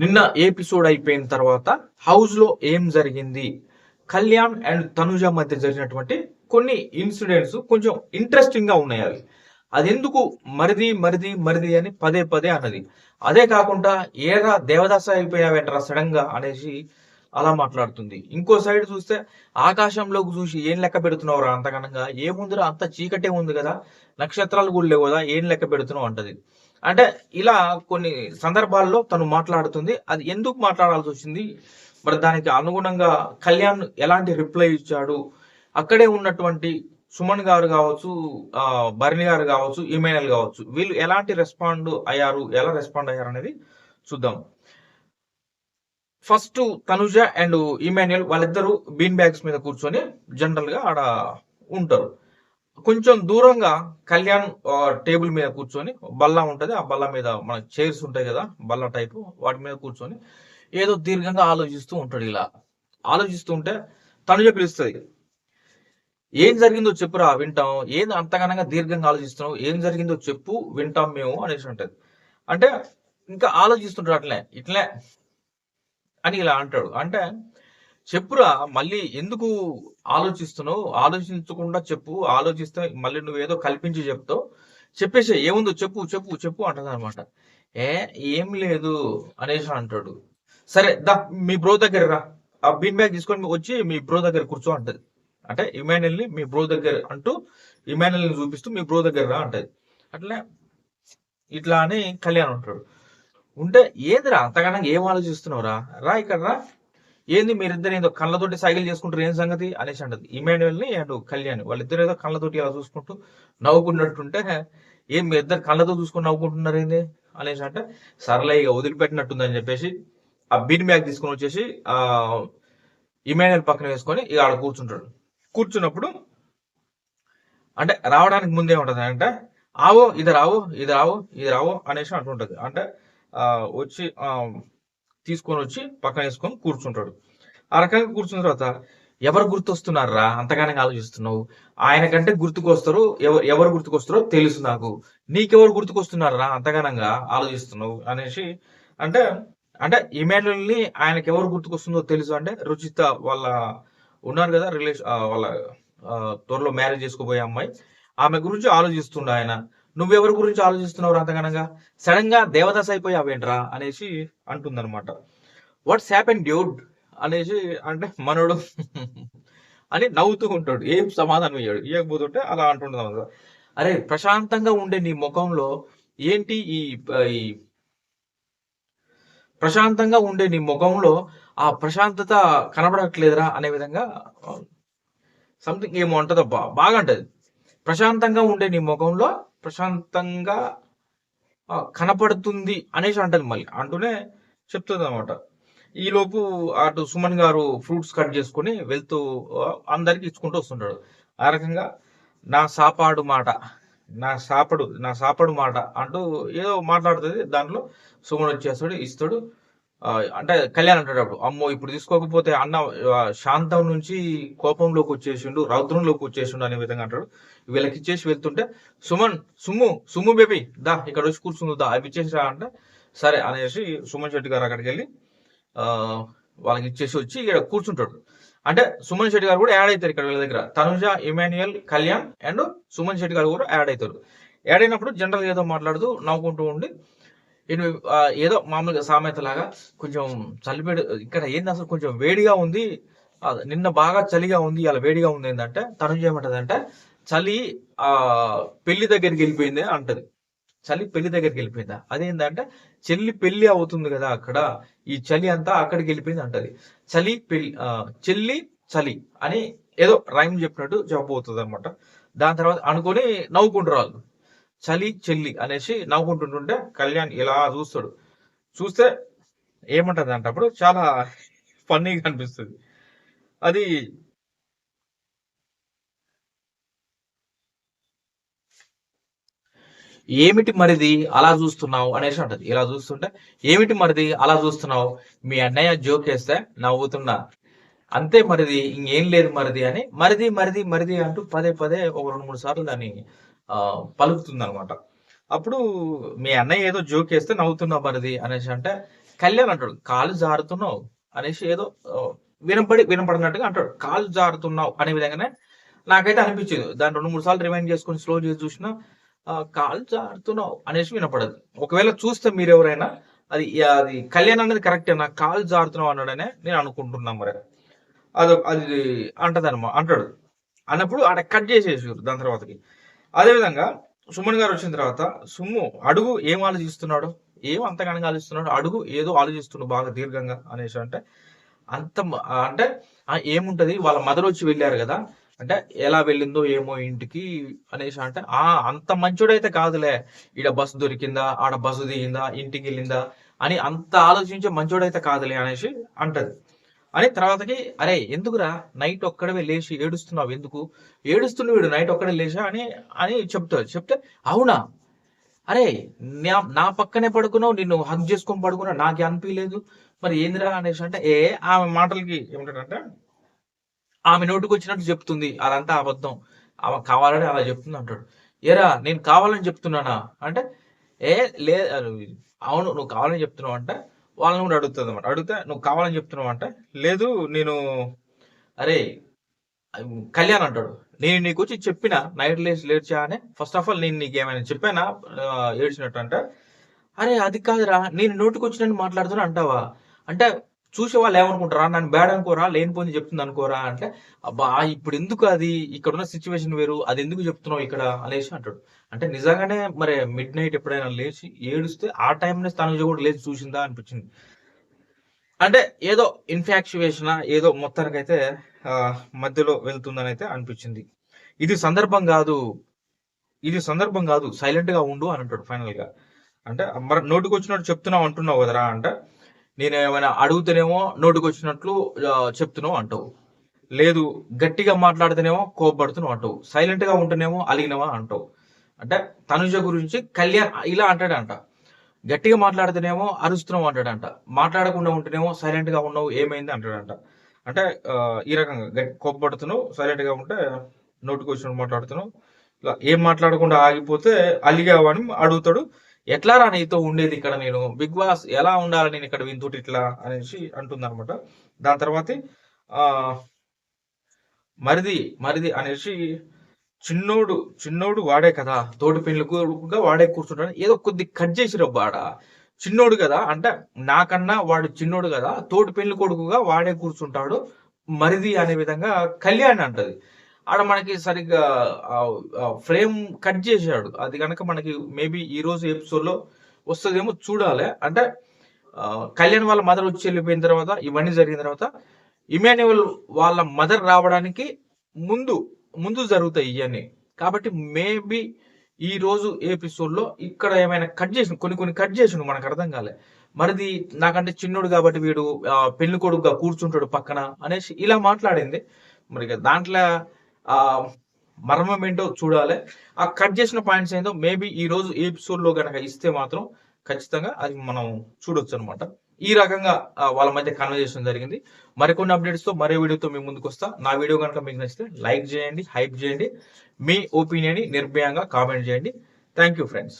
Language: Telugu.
నిన్న ఎపిసోడ్ అయిపోయిన తర్వాత హౌస్ లో ఏం జరిగింది, కళ్యాణ్ అండ్ తనుజ మధ్య జరిగినటువంటి కొన్ని ఇన్సిడెంట్స్ కొంచెం ఇంట్రెస్టింగ్ గా ఉన్నాయి. అది ఎందుకు మరిది మరిది మరిది అని పదే పదే అన్నది. అదే కాకుండా ఏరా దేవదాస అయిపోయావేంట్రా సడన్ గా అనేసి అలా మాట్లాడుతుంది. ఇంకో సైడ్ చూస్తే ఆకాశంలోకి చూసి ఏం లెక్క పెడుతున్నావురా అంతగనంగా, ఏముందిరా అంత చీకటే ఉంది కదా, నక్షత్రాలు కూడా లేవు కదా, ఏం లెక్క పెడుతున్నావు అంటది. అంటే ఇలా కొన్ని సందర్భాల్లో తను మాట్లాడుతుంది. అది ఎందుకు మాట్లాడాల్సి వచ్చింది, మరి దానికి అనుగుణంగా కళ్యాణ్ ఎలాంటి రిప్లై ఇచ్చాడు, అక్కడే ఉన్నటువంటి సుమన్ గారు కావచ్చు, భరణి గారు కావచ్చు, ఇమానుయల్ కావచ్చు, వీళ్ళు ఎలాంటి రెస్పాండ్ అయ్యారు, ఎలా రెస్పాండ్ అయ్యారు అనేది చూద్దాం. ఫస్ట్ తనుజ అండ్ ఇమాన్యుయల్ వాళ్ళిద్దరూ బీన్ బ్యాగ్స్ మీద కూర్చొని జనరల్ గా ఆడ ఉంటారు. కొంచెం దూరంగా కళ్యాణ్ టేబుల్ మీద కూర్చొని, బల్ల ఉంటది, ఆ బల్ల మీద మన చైర్స్ ఉంటాయి కదా, బల్ల టైపు, వాటి మీద కూర్చొని ఏదో దీర్ఘంగా ఆలోచిస్తూ ఉంటాడు. ఇలా ఆలోచిస్తుంటే తనుజ పిలుస్తుంది, ఏం జరిగిందో చెప్పురా వింటాం, ఏం అంతగానంగా దీర్ఘంగా ఆలోచిస్తున్నావు, ఏం జరిగిందో చెప్పు వింటాం మేము అనేసి ఉంటది. అంటే ఇంకా ఆలోచిస్తుంటాడు అట్లే ఇట్లే అని ఇలా అంటాడు. అంటే చెప్పురా, మళ్ళీ ఎందుకు ఆలోచిస్తున్నావు, ఆలోచించకుండా చెప్పు, ఆలోచిస్తే మళ్ళీ నువ్వేదో కల్పించి చెప్తావు, చెప్పేసి ఏముందో చెప్పు చెప్పు చెప్పు అంటది అనమాట. ఏ ఏం లేదు అనేసి అంటాడు. సరే దా మీ బ్రో దగ్గర రా, ఆ బీన్ బ్యాగ్ తీసుకొని వచ్చి మీ బ్రో దగ్గర కూర్చో అంటది. అంటే ఇమానుయల్ ని మీ బ్రో దగ్గర అంటూ, ఇమానుయల్ ని చూపిస్తూ మీ బ్రో దగ్గర రా అంటది. అట్లా ఇట్లా అని కళ్యాణ్ ఉంటాడు. ఉంటే ఏందిరా అంతగానం ఏం ఆలోచిస్తున్నావురా, రా ఇక్కడ రా, ఏంది మీరిద్దరు ఏదో కళ్ళతోటి సైకిల్ చేసుకుంటారు, ఏం సంగతి అనేసి అంటది. ఇమాన్యుయల్ ని అండ్ కళ్యాణ్ వాళ్ళిద్దరు ఏదో కళ్ళతోటి అలా చూసుకుంటూ నవ్వుకున్నట్టుంటే, ఏం మీ ఇద్దరు కళ్ళతో చూసుకుని నవ్వుకుంటున్నారు ఏంది అనేసి అంటే, సరళ ఇక వదిలిపెట్టినట్టుందని చెప్పేసి ఆ బీన్ బ్యాగ్ తీసుకొని వచ్చేసి ఆ ఇమాన్యుయల్ పక్కన వేసుకొని ఇక ఆడ కూర్చుంటాడు. కూర్చున్నప్పుడు అంటే రావడానికి ముందే ఉంటది అంటే, ఆవో ఇది రావో ఇది రావో ఇది రావో అనేసి అంటుంటది. అంటే వచ్చి తీసుకొని వచ్చి పక్కన వేసుకొని కూర్చుంటాడు. ఆ రకంగా కూర్చున్న తర్వాత ఎవరు గుర్తొస్తున్నారా అంతగానే ఆలోచిస్తున్నావు, ఆయన కంటే గుర్తుకొస్తారు, ఎవరు గుర్తుకొస్తారో తెలుసు నాకు, నీకెవరు గుర్తుకొస్తున్నారా అంతగానంగా ఆలోచిస్తున్నావు అనేసి అంటే, అంటే ఇమాన్యుయల్ ని ఆయనకి ఎవరు గుర్తుకొస్తుందో తెలుసు అంటే, రుచిత వాళ్ళ ఉన్నారు కదా రిలేషన్, వాళ్ళ త్వరలో మ్యారేజ్ చేసుకోబోయే అమ్మాయి, ఆమె గురించి ఆలోచిస్తుండ ఆయన. నువ్వెవరి గురించి ఆలోచిస్తున్నావు అంతగనంగా, సడన్ గా దేవదాస్ అయిపోయావేంట్రా అనేసి అంటుందన్నమాట. వాట్స్ హ్యాపెన్ డ్యూడ్ అనేసి అంటే మనోడు అని నవ్వుతూ ఉంటాడు, ఏం సమాధానం ఇయ్యాడు, ఇవ్వకపోతుంటే అలా అంటుండదు. అరే ప్రశాంతంగా ఉండే నీ ముఖంలో ఏంటి ఈ ప్రశాంతంగా ఉండే నీ ముఖంలో ఆ ప్రశాంతత కనబడట్లేదురా అనే విధంగా సంథింగ్ ఏమో అంటదబ్బా, బాగా అంటది. ప్రశాంతంగా ఉండే నీ ముఖంలో ప్రశాంతంగా కనపడుతుంది అనేసి అంటది. మళ్ళీ అంటూనే చెప్తుంది అనమాట. ఈలోపు అటు సుమన్ గారు ఫ్రూట్స్ కట్ చేసుకుని వెళ్తూ అందరికి ఇచ్చుకుంటూ వస్తుంటాడు. ఆ రకంగా నా సాపాడు మాట, నా సాపడు మాట అంటూ ఏదో మాట్లాడుతుంది. దాంట్లో సుమన్ వచ్చేస్తాడు, ఇస్తాడు. అంటే కళ్యాణ్ అంటాడు అప్పుడు, అమ్మో ఇప్పుడు తీసుకోకపోతే అన్న శాంతం నుంచి కోపంలోకి వచ్చేసిండు, రౌద్రంలోకి వచ్చేసిండు అనే విధంగా అంటాడు. వీళ్ళకి ఇచ్చేసి వెళ్తుంటే సుమన్, సుమ్ము బేబీ దా ఇక్కడ వచ్చి కూర్చుంది, దా అవి ఇచ్చేసి రా అంటే, సరే అనేసి సుమన్ శెట్టి గారు అక్కడికి వెళ్ళి వాళ్ళకి ఇచ్చేసి వచ్చి ఇక్కడ కూర్చుంటాడు. అంటే సుమన్ శెట్టి గారు కూడా యాడ్ అవుతారు ఇక్కడ వీళ్ళ దగ్గర. తనుజ, ఇమాన్యుయల్, కళ్యాణ్ అండ్ సుమన్ శెట్టి గారు కూడా యాడ్ అవుతారు. యాడ్ అయినప్పుడు జనరల్ ఏదో మాట్లాడుతూ నవ్వుకుంటూ ఉండి, ఏదో మామూలుగా సామెత లాగా కొంచెం చలిపేడు ఇక్కడ ఏంది, అసలు కొంచెం వేడిగా ఉంది, నిన్న బాగా చలిగా ఉంది, అలా వేడిగా ఉంది ఏంటంటే, తనుజ ఏమంటదంటే, చలి ఆ పెళ్లి దగ్గరికి వెళ్ళిపోయింది అంటది. చలి పెళ్లి దగ్గరికి వెళ్ళిపోయిందా, అదేంటంటే చెల్లి పెళ్లి అవుతుంది కదా అక్కడ, ఈ చలి అంతా అక్కడికి వెళ్ళిపోయింది అంటది. చలి పెళ్లి చెల్లి చలి అని ఏదో రైమ్ చెప్పినట్టు చెప్పబోతుంది అనమాట. దాని తర్వాత అనుకొని నవ్వుకుంటారు వాళ్ళు, చలి చెల్లి అనేసి నవ్వుకుంటుంటుంటే కళ్యాణ్ ఇలా చూస్తాడు. చూస్తే ఏమంటది అంటే అప్పుడు చాలా ఫన్నీగా అనిపిస్తుంది. అది ఏమిటి మరిది అలా చూస్తున్నావు అనేసి అంటది. ఇలా చూస్తుంటే ఏమిటి మరిది అలా చూస్తున్నావు, మీ అన్నయ్య జోక్ వేస్తే నవ్వుతున్నా, అంతే మరిది, ఇంకేం లేదు మరిది అని మరిది మరిది మరిది అంటూ పదే పదే ఒక 2-3 సార్లు దాన్ని పలుకుతుంది అనమాట. అప్పుడు మీ అన్నయ్య ఏదో జోక్ వేస్తే నవ్వుతున్నా మరిది అనేసి అంటే, కళ్యాణ్ అంటాడు కాలు జారుతున్నావు అనేసి ఏదో వినపడినట్టుగా అంటాడు. కాలు జారుతున్నావు అనే విధంగానే నాకైతే అనిపించింది. దాన్ని 2, 3 సార్లు రివైండ్ చేసుకొని స్లో చేసి చూసినా కాలు జారుతున్నావు అనేసి వినపడదు. ఒకవేళ చూస్తే మీరెవరైనా అది అది కళ్యాణ్ అనేది కరెక్టేనా కాలు జారుతున్నావు అన్నాడనే నేను అనుకుంటున్నా మరి. అది అంటాడు. అన్నప్పుడు ఆడ కట్ చేసేసారు దాని తర్వాతకి. అదేవిధంగా సుమన్ గారు వచ్చిన తర్వాత అడుగు ఏం ఆలోచిస్తున్నాడు, ఏం అంతగానో ఆలోచిస్తున్నాడు, అడుగు ఏదో ఆలోచిస్తున్నాడు బాగా దీర్ఘంగా అనేసి అంటే అంటే ఏముంటది వాళ్ళ మదర్ వచ్చి వెళ్ళారు కదా, అంటే ఎలా వెళ్ళిందో ఏమో ఇంటికి అనేసి అంటే అంత మంచోడైతే కాదులే, ఈడ బస్సు దొరికిందా, ఆడ బస్సు దిగిందా, ఇంటికి వెళ్ళిందా అని అంత ఆలోచించే మంచోడైతే కాదులే అనేసి అంటది. అని తర్వాతకి అరే ఎందుకురా నైట్ ఒక్కడవే లేచి ఏడుస్తున్నావు, ఎందుకు ఏడుస్తున్నాడు నైట్ ఒక్కడే లేచా అని చెప్తే అవునా అరే నా పక్కనే పడుకున్నావు, నిన్ను హగ్ చేసుకొని పడుకున్నా, నాకే అనిపించలేదు, మరి ఏందిరా అనేసి అంటే ఆమె మాటలకి ఏమిటంటే ఆమె నోటికి వచ్చినట్టు చెప్తుంది, అదంతా అబద్ధం, ఆమె కావాలని అలా చెప్తుంది అంటాడు. ఏరా నేను కావాలని చెప్తున్నానా అంటే లే అవును నువ్వు కావాలని చెప్తున్నావు అంటే వాళ్ళని కూడా అడుగుతుంది అనమాట. అడిగితే నువ్వు కావాలని చెప్తున్నావు అంటే లేదు నేను అరే కళ్యాణ్ అంటాడు నేను నీకు వచ్చి చెప్పిన నైట్ లేచా అని, ఫస్ట్ ఆఫ్ ఆల్ నేను నీకు ఏమైనా చెప్పానా ఏడ్చినట్టు అంటే అరే అది కాదురా నేను నోటికి వచ్చినట్టు మాట్లాడుతున్నా అంటావా అంటే చూసే వాళ్ళు ఏమనుకుంటారా, నన్ను బ్యాడ్ అనుకోరా, లేనిపోయింది చెప్తుంది అనుకోరా అంటే అబ్బా ఇప్పుడు ఎందుకు అది ఇక్కడ ఉన్న సిచ్యువేషన్ వేరు, అది ఎందుకు చెప్తున్నావు ఇక్కడ అనేసి అంటాడు. అంటే నిజంగానే మరి మిడ్ నైట్ ఎప్పుడైనా లేచి ఏడుస్తే ఆ టైంనే తనుజ కూడా లేచి చూసిందా అనిపించింది. అంటే ఏదో ఇన్ఫాక్చువేషన్ ఏదో మొత్తానికైతే మధ్యలో వెళ్తుందని అయితే అనిపించింది. ఇది సందర్భం కాదు సైలెంట్ గా ఉండు అని అంటాడు ఫైనల్ గా. అంటే మరి నోటికి వచ్చినట్టు చెప్తున్నావు అంటున్నావు కదరా అంటే నేను ఏమైనా అడుగుతేనేమో నోటికి వచ్చినట్లు చెప్తున్నావు అంటావు, లేదు గట్టిగా మాట్లాడితేనేమో కోపడుతున్నావు అంటావు, సైలెంట్ గా ఉంటేనేమో అలిగినవా అంటావు. అంటే తనుజ గురించి కళ్యాణ్ ఇలా అంటాడంట, గట్టిగా మాట్లాడితేనేమో అరుస్తున్నావు అంటాడంట, మాట్లాడకుండా ఉంటేనేమో సైలెంట్ గా ఉన్నావు ఏమైంది అంటాడంట. అంటే ఈ రకంగా కోపడుతున్నావు, సైలెంట్ గా ఉంటే నోటికి వచ్చినట్టు మాట్లాడుతున్నావు, ఇలా ఏం మాట్లాడకుండా ఆగిపోతే అలిగావు అని అడుగుతాడు. ఎట్లా రా నీతో ఉండేది ఇక్కడ, నేను బిగ్ బాస్ ఎలా ఉండాలి నేను ఇక్కడ వింతోటి ఇట్లా అనేసి అంటుంది అనమాట. దాని తర్వాత మరిది అనేసి చిన్నోడు వాడే కదా, తోటి పెళ్లిగా వాడే కూర్చుంటాడు, ఏదో కొద్ది కట్ చేసి రబ్బాడ చిన్నోడు కదా అంటే నాకన్నా వాడు చిన్నోడు కదా, తోటి పెళ్లి కొడుకుగా వాడే కూర్చుంటాడు మరిది అనే విధంగా కళ్యాణ్ అంటది. ఆడ మనకి సరిగ్గా ఫ్రేమ్ కట్ చేశాడు, అది కనుక మనకి మేబీ ఈ రోజు ఎపిసోడ్ లో వస్తుందేమో చూడాలి. అంటే కళ్యాణ్ వాళ్ళ మదర్ వచ్చి వెళ్ళిపోయిన తర్వాత ఇవన్నీ జరిగిన తర్వాత ఇమాన్యువల్ వాళ్ళ మదర్ రావడానికి ముందు జరుగుతాయి ఇవన్నీ. కాబట్టి మేబీ ఈ రోజు ఎపిసోడ్ లో ఇక్కడ ఏమైనా కట్ చేసిన కొన్ని కట్ చేసిండు మనకు అర్థం కాలే, మరిది నాకంటే చిన్నోడు కాబట్టి వీడు పెళ్లి కొడుకుగా కూర్చుంటాడు పక్కన అనేసి ఇలా మాట్లాడింది. మరి దాంట్లో మర్మం ఏంటో చూడాలి. ఆ కట్ చేసిన పాయింట్స్ ఏంటో మేబీ ఈ రోజు ఎపిసోడ్ లో కనుక ఇస్తే మాత్రం ఖచ్చితంగా అది మనం చూడొచ్చు అనమాట. ఈ రకంగా వాళ్ళ మధ్య కన్వర్జేషన్ జరిగింది. మరికొన్ని అప్డేట్స్ తో మరో వీడియోతో మీ ముందుకు వస్తా. నా వీడియో కనుక మీకు నచ్చితే లైక్ చేయండి, హైప్ చేయండి, మీ ఒపీనియన్ ని నిర్భయంగా కామెంట్ చేయండి. Thank you friends.